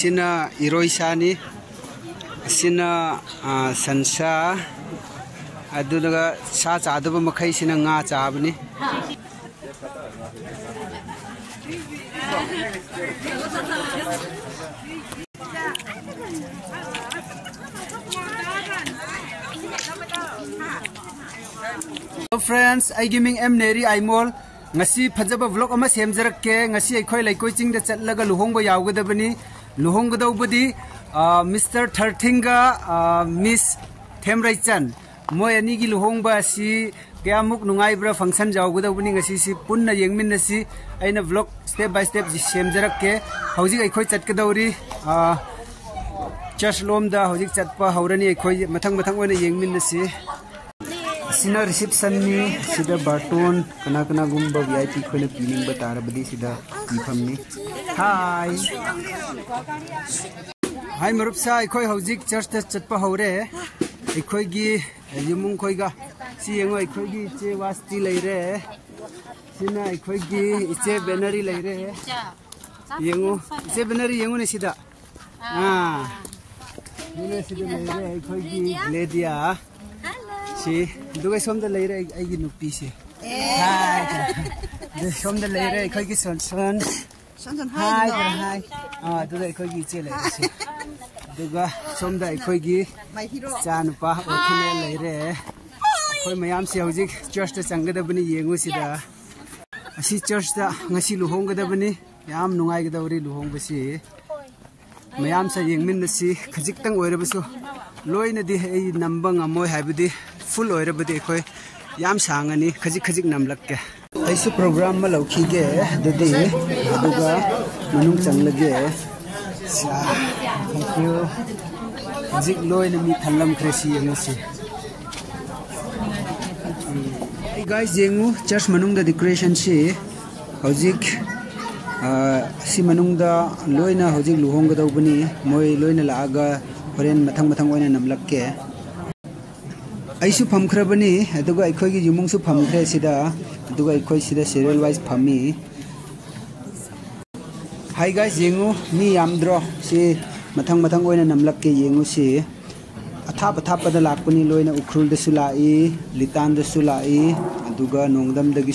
asina iroisani asina sansa adunaga sa chadaba makhai sina nga chabani friends I giving em neri aimol ngasi phajaba vlog ama semjarakke ngasi akhoi laikoi ching da chatlaga luhongba yawgadabani luhonggadawbadi Mr. Tharthinga Miss Themraichan moi ani gi luhongba si kyamuk nungaibra function jawgadawbani ngasi si punna yengminnasi aina vlog step by step ji semjarakke hauji akhoi chatkadawri church lomda hauji chatpa haurani akhoi mathang mathang oina yengminnasi Cina reception नि सिदा बाटोन कना कना गुम्बा VIP खोले पीनिंग बता बदी सिदा पीफम नि हाय हाय मरुपसा इखोय हौजिक चर्च त चटपा हौरे इखोय गी युमुंग खोयगा सि यंगो इखोय गी इचे वास्ती लैरे सिना इखोय गी इचे बैनरी लैरे यंगो इचे बैनरी यंगो ने सिदा ने सिदा लैरे इखोय गी लेडिया सी दुगे सोमदा लेरे आइगी नुपी से हाय दे सोमदा लेरे खैगी सन हाय हाय दुगे खैगी चे लेरे से दुगा सोमदा खैगी चानुपा ओखने लेरे खोय मयाम से हौजिक चर्च ता चंगदबनी येंगु सिदा असि चर्च ता ngasi luhonggadabani yam nungaigadawri luhongbasi मयाम से येंगमिनसी खजिक्तंग ओइरबसु लोइना दि ए नंबंग अमोय हाइबदि फुल ओइरबदि खोय याम सांगनी खजिक खजिक नमलक्के ऐसु प्रोग्राम म लौखिगे ददि दुगा मनुंग चंगलगे थैंक यू खजिक लोइना मी थलम ख्रेसी यंगसी hey guys जेंगु चर्च मनुंग द डेकोरेशन से हौजिक si manungda loina hojik luhongga dawbani moi loina laaga horen mathang mathang oina namlakke aisu phamkhrabani aduga ikhoi gi jumungsu phamkhre sida aduga ikhoi sida serial wise phami hi guys yengu mi yamdro si mathang mathang oina namlakke yengu si athap athap da lakpani loina ukrul da sulai litan da sulai aduga nongdam da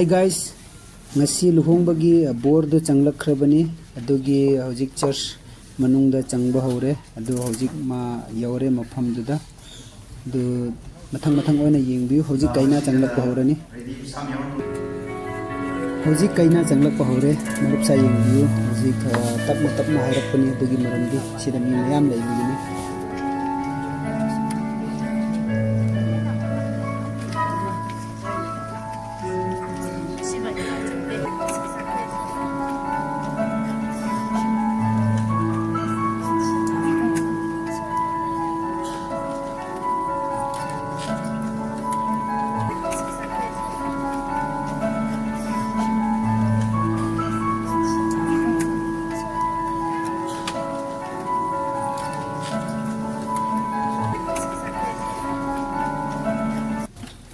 Hi guys, ngasi luhongbagi board do changlakhrabani adugi hojik church manungda changba hore adu hojik ma yaure mafam duda du mathang mathang oina yengbi hojik kaina changlakpa horani hojik kaina changlakpa hore marup sa yengbi hojik tapna hairapani adugi maramdi sida mi mayam leibigini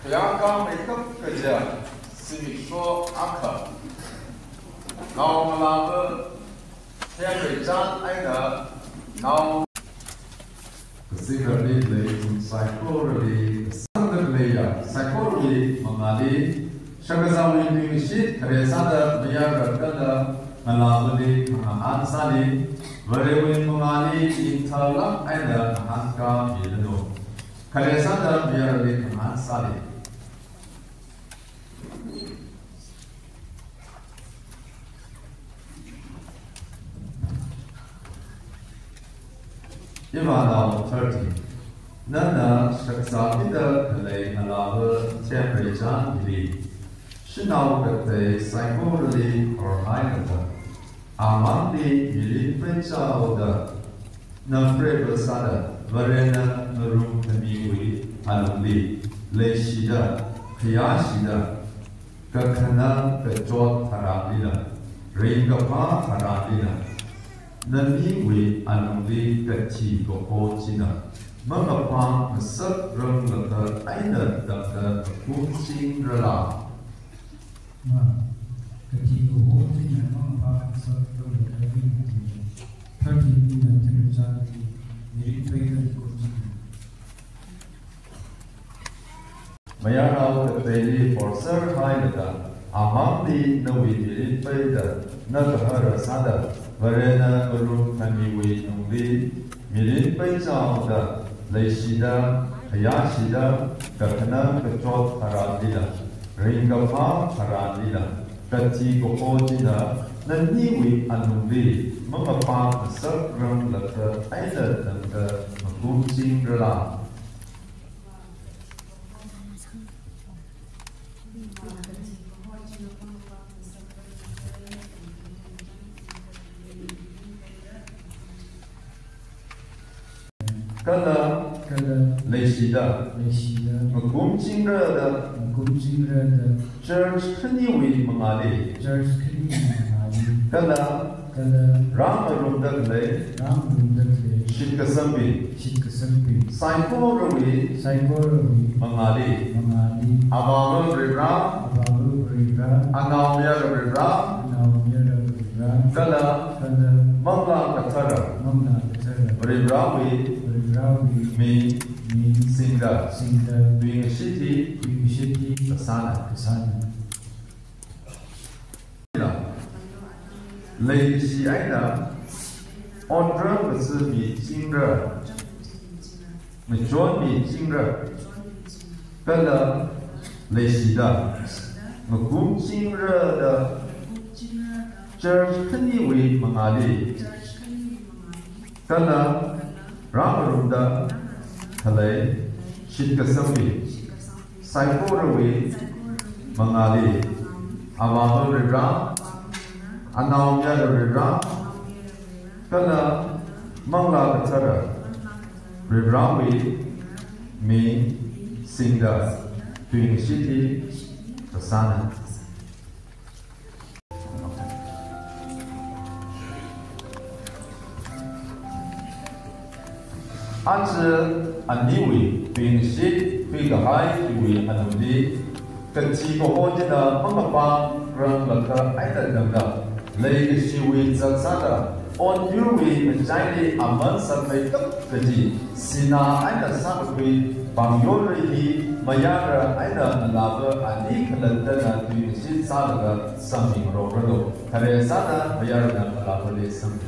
yang kang ikut kerja simiko akha ngau ngalabe theo thời gian anh đã ngau physically psychologically psychologically mengali syakazawi mingshit keresada biar berkala ngalabe ansali berewin mengali intalak ada angka bilu keresada biar ansali Ivanov 30. Nana Shaksapita Kalay Alava Temperature Dili. Shinau Kate Psychology or Higher. Amandi Mili Princha Oda. Nafre Sada. Varena Narum Kamiwi Alumli. Leshida. Kiyashida. Kakana Kajot Harabila. Ringapa Harabila. Nani we anuli kati ko china mga pa masat rong lata aina dapta kucing rala kati ko china mga pa masat rong lata aina 30 minutes temperature ni trainer ko china mayaraw kateli for sir haida amandi nawi ni faida nagahara sada Varena Guru Kamiwi Nungli Mirin Paisao da Leishida Hayashida Kakana Kachot Haradila Ringapa Haradila Kati Gopojina Naniwi Anungli Mamapa Sakram Lata Aida Danga Makuching Rala Kala Leishida Makum Chingra da Church Kaniwi Mangali Kala Rama Rundakle Shikasambi Saiporowi Mangali Avalu Rira Anamya Rira Kala Mangla Katara Rirawi Me Singa Being a city Kasana Lady Shiaina On drum was me singer Majon me singer Bella Leshida Magum singer the Church Kaniwi Mangali Kala Ramarunda Kalay Shitkasambi Saiporowi Mangali Amaho Rira Anamya Rira Kala Mangla Katara Rirawi Me Singa Doing Shiti Kasana Answer Aniwi being shit, big high, we anudi, Kachiko Hojina, Mamapa, Grand Laka, Aida Lake Shiwi Zaksada, on Yuri, Majani, Aman Samay Kaji, Sina, Aida Samakwi, Bangyori, Mayara, Aida Alava, Ani Kalantana, doing shit Salaga, something Robrado, Karesana, Mayara, Alava, something.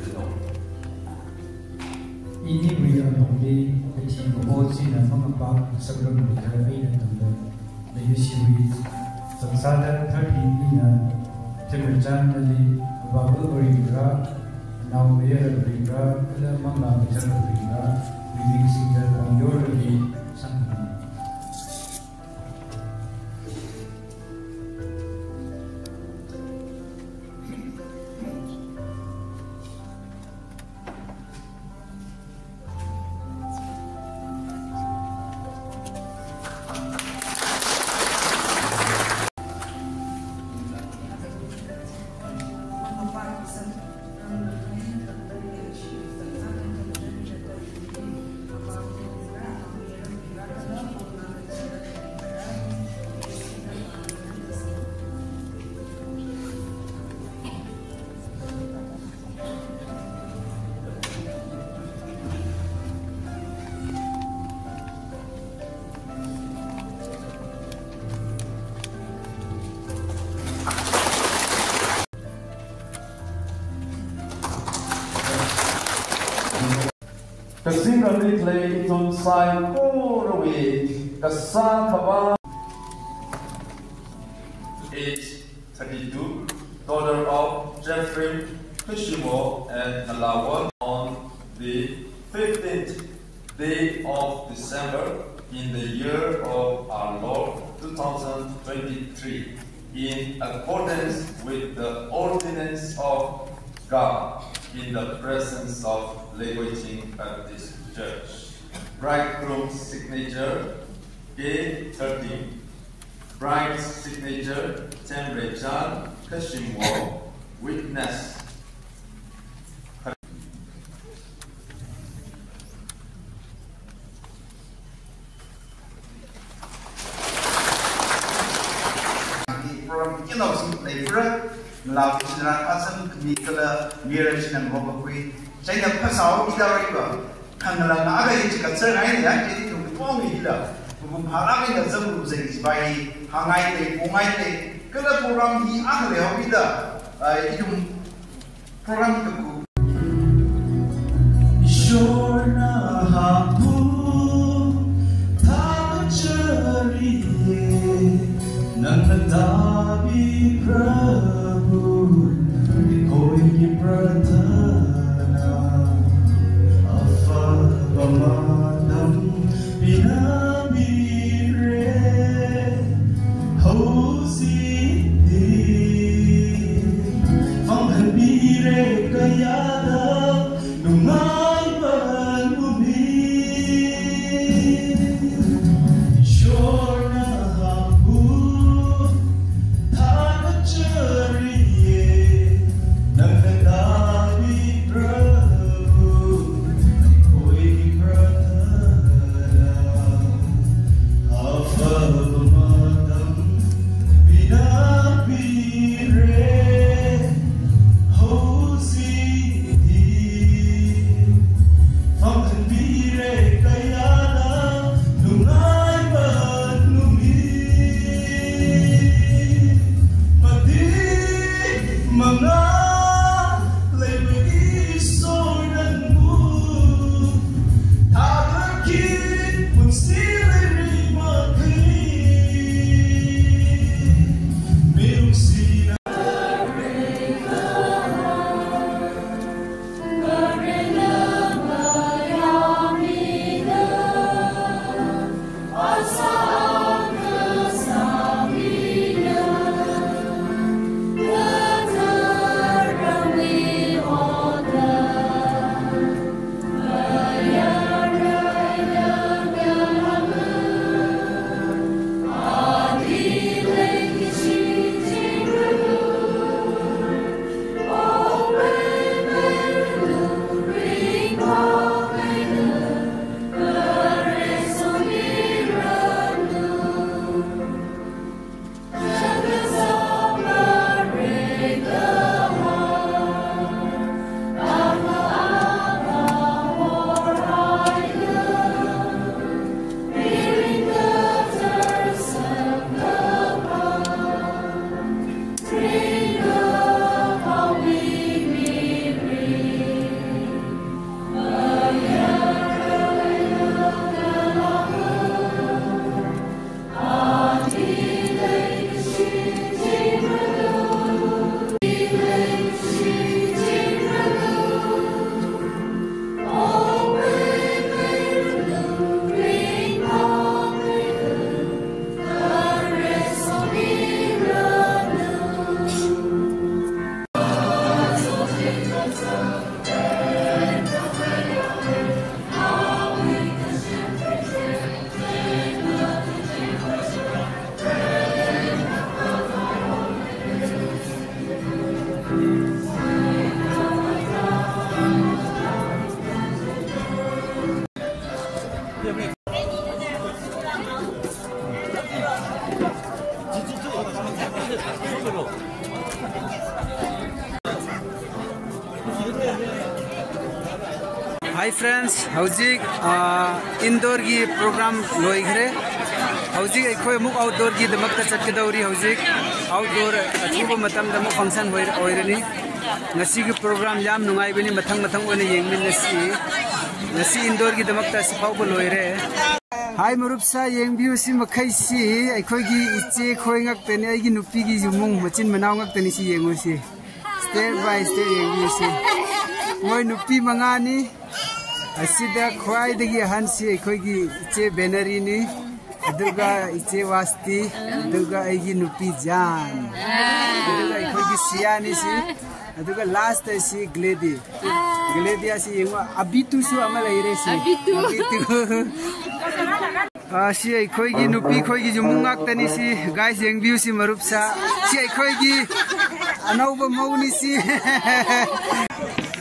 Ini beri anongli kecil bohong na mga bak sebelum berkali na tanda layusiwi sangsada 30 ina temerjan dari babu berigra naum bayar berigra ada mangla bicara berigra bimbing singkat panjor lagi sangkana Kasingani play itun sai kurawi kasakaba. Age 32, daughter of Jeffrey Kishimo and Nalawan, on the 15th day of December in the year of our Lord 2023, in accordance with the ordinance of God, in the presence of Legoiching Baptist Church. Bridegroom's signature A13. Bride's signature Temrechan Kashimwo. Witness. Love is not awesome to be color, mirrors and robbery. Say the Passau is the river. Kanala Naga is a concern. I like to inform me here. Whom Harami the Zabu is by Hangai, Mungai, Kala program he ugly of the program to Shorna Hapu Tachari Nandadabi Prabhu Koyi Pradhana Afabamadam Binamire Hosi Fanghabire Kayada Nungai Banumi Shorna Hapu Hi friends, howzik indoor gi program loi gre. Howzik ekoi muk outdoor gi damak ta chat ke dauri howzik outdoor achuba matam da mu function hoirani. Ngasi gi program yam nungai bini mathang mathang one yengmin nasi ngasi indoor gi damakta sifau bo loire hai marup sa yengbiu si makhai si aikhoi gi iche khoi ngak tene ai gi nupi gi jumung machin manaw ngak tani si yengu si step by step yengbiu si moi nupi mangani asida khwai dagi han si aikhoi gi iche benari ni aduga iche wasti aduga ai gi nupi jan aduga aikhoi gi siani si aduga last si gledi Gledia si yengu abitu su ama laire si abitu si ai khoi gi nupi khoi gi jumung ngak tani si guys yengbiu si marup sa si ai khoi gi anau ba mauni si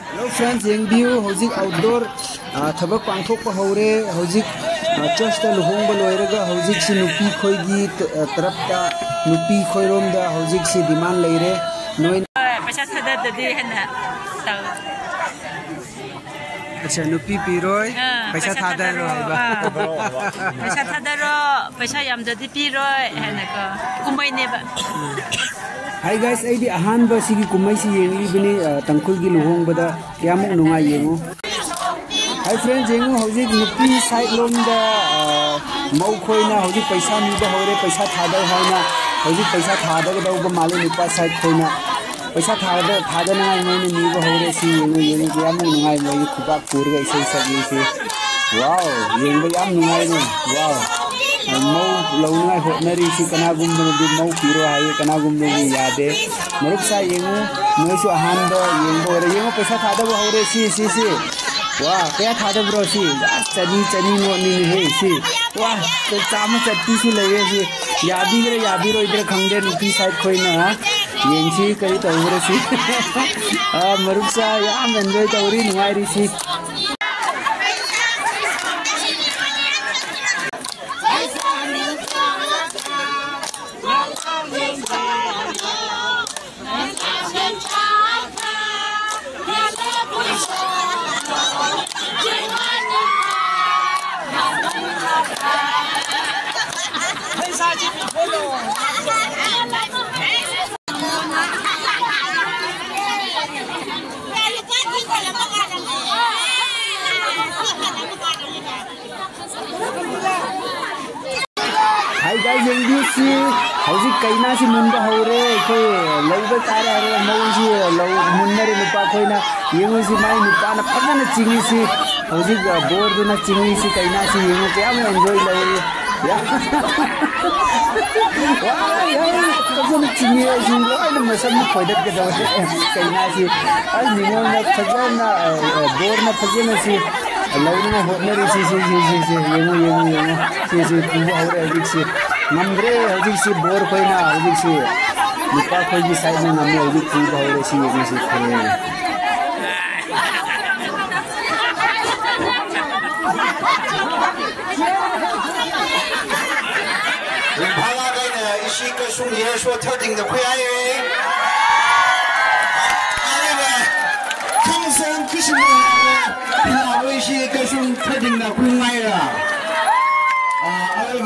hello friends yengbiu hojik outdoor thabak pangthok pa hore hojik church ta luhong ba loiraga hojik si nupi khoi gi tarap ta nupi khoi rom da hojik si demand laire noi paisa thada dadi hena taw अच्छा नुपी पिरोय पैसा थादारो हैबा पैसा थादारो पैसा याम ददि पिरोय हैनका कुमै नेबा hi guys एदी अहान बा सिगी कुमै सि येंगली बनि तंकुल गी लुहोंग बदा क्याम नुंगा येंगो हाय फ्रेंड्स येंगो हौजिक नुपी साइड लोम दा मौ खोइना हौजिक पैसा निबा होरे पैसा थादा हाइना हौजिक पैसा थादा ग दौबा माले निपा साइड खोइना पैसा थादा नंगाई मोने नीबो होरे सी येंगो क्याम नुंगाई मोय खुबा पुरगा इसै सगी सी वाओ येंगो याम नुंगाई ने वाओ मौ लौनाई होटनरी सी कना गुमदो दि मौ पिरो हाय कना गुमदो यादे मरुक सा येंगो नोइसु अहान दो येंगो रे येंगो पैसा थादा बो होरे सी वाह क्या थादा ब्रो सी चनी नो नि हे सी वाह तो चाम चट्टी सु लगे सी यादी रो इधर खंगदे नुपी साइड खोइना येंसी कई तौरे सी मरुक सा याम एंजॉय तौरी नुआरी सी हाय गाइस यंगी सी हौजी कैना सी मुंबा हौरे खै लौबा तारे रे मौजी लौ मुन्नरे नुपा खैना येंगो सी माइ नुपा न फगन चिंगी सी हौजी बोर दुना चिंगी सी कैना सी येंगो क्या म एन्जॉय लौरे या वाह फगन चिंगी सी लोइन मसन फोइदत के दव कैना सी अल निमो न फगन बोर न फगन सी लौना होटनरी सी येंगो सी पुबा हौरे हौजी सी नम्रे हौजी सी बोर खोइना हौजी सी नुपा खोइगी साइड में नम्रे हौजी पुबा हौरे सी येंगो सी खोइ भागा गइना इसी के सुन ये सो थर्टिंग द खुयाय आरे खंसन किसिम इसी के सुन थर्टिंग द खुयाय रा आरे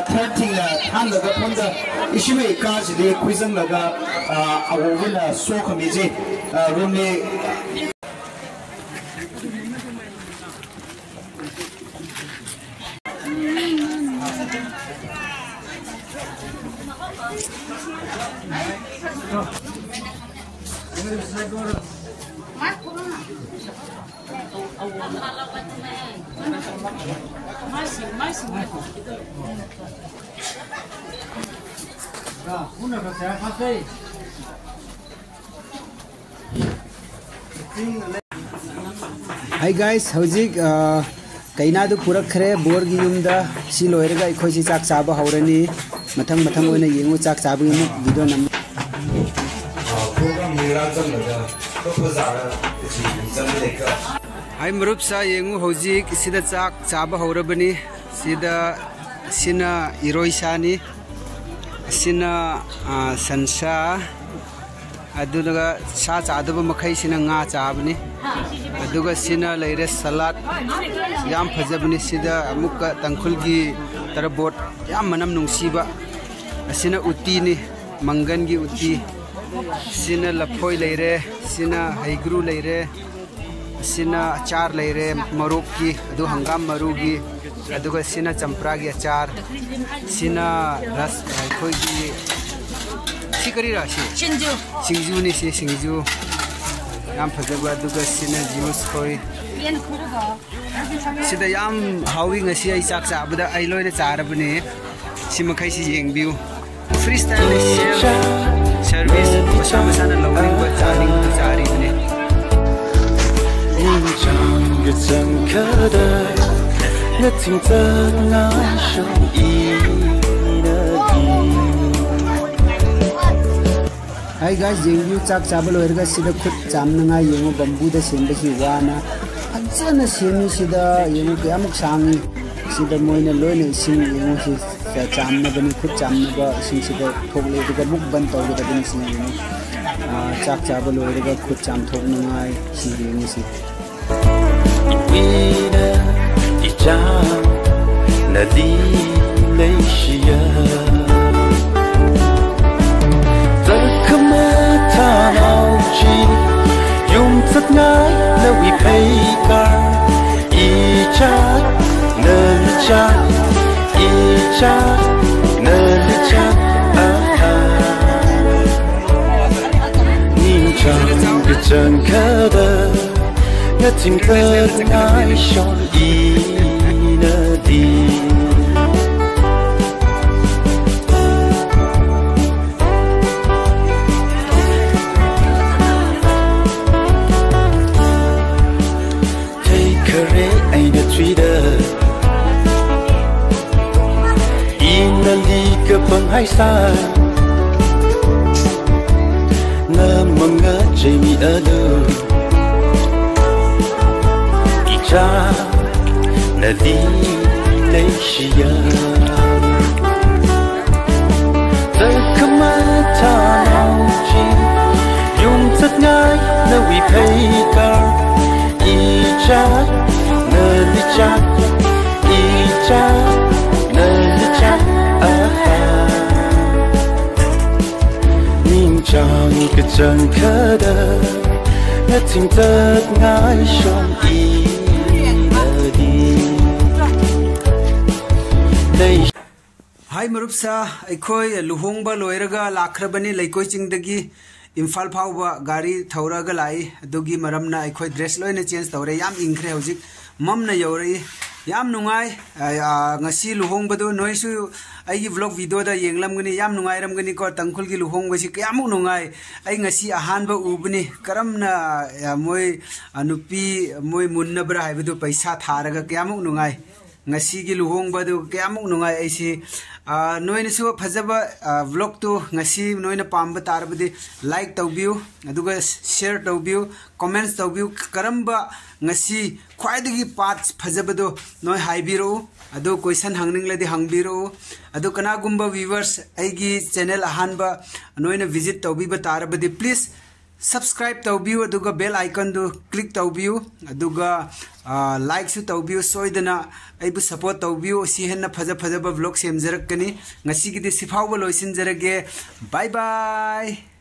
थर्टिंग हांद द पंद इसी में काज दे खुइजन लगा अवोला सो खमिजे रूमले हाय गाइस हौजिक कैना दु पुरक खरे बोर गी युमदा सी लोयरगा इखोइ सी चाक चाबा हौरनी मथंग ओइना येंगो चाक चाबा यमु वीडियो नम प्रोग्राम मेरा चलदा तो फजारा सी चललेका हाय मरुप सा येंगो हौजिक सिदा चाक चाबा हौरबनी सिदा सिना इरोइसानी सिना संसा अदुगा सा चादब मखै सिना nga चाबनी अदुगा सिना लेरे सलाद याम फजबनी सिदा अमुक तंखुल की तरबोट याम मनम नुंसीबा सिना उती नि मंगन की उती सिना लफोय लेरे सिना हैग्रु लेरे सिना अचार लेरे मरुक की अदु हंगाम मरुगी अदुगा सिना चंपरा की अचार सिना रस कोई की सिकरी राशि सिंजू ने से सिंजू याम फजबा अदुगा सिना जूस कोई सिदा याम हावी ngasi ai chak chabada ai loina charabne simakai si yengbiu freestyle service masama sana lowing ba charing tu chari ne chang ge chang kada na ting ta na shong I na di Hi guys yengbiu chak chabalo erga sida khut chamnanga yengo bamboo da semba ki wana anjana semi sida yengo kyamuk sangi sida moina loina ising yengo si chamna bani khut chamna ba ising sida thogle diga muk ban tawge da bani sing yengo chak chabalo erga khut cham thoknungai si yengo si Wina ichang na di leishia Takamata nauchi Yung tatnai na wipaygar Ichak na lichak Ichak na lichak Ninchang gachang kada na ting ta ngai shong I na di Take care ai na Twitter in na liga bang hai sai na mga Jamie alu na di leishia Takamata nauchi Yung tatngai na wipaygar Ichak na lichak Ichak na lichak Ninchang kachang kada na ting tatngai shong Hi marupsa aikoi luhongba loiraga lakrabani laikoi chingdagi imphal phawba gari thauraga lai adugi maramna aikoi dress loina change tawre yam ingkhre hojik mamna yori yam nungai ngasi luhongbadu noisu aigi vlog video da yenglamgani yam nungai ramgani ko tangkhul gi luhongba si kyamu nungai ai ngasi ahanba ubni karamna moi anupi moi munnabra haibudu paisa tharaga kyamu nungai ngasi gi luhongba du kyamu nungai aisi noina su phajaba vlog tu ngasi noina pamba tarbadi like tawbiu aduga share tawbiu comments tawbiu karamba ngasi khwaidagi parts phajabado noi haibiro adu question hangningladi hangbiro adu kana gumba viewers aigi channel ahanba noina visit tawbiba tarbadi please subscribe tawbiu aduga bell icon du click tawbiu aduga like su tawbiu soidana aibu support tawbiu si henna phaja phaja vlog semjarakani ngasi gidi sifawba loisin jarage bye bye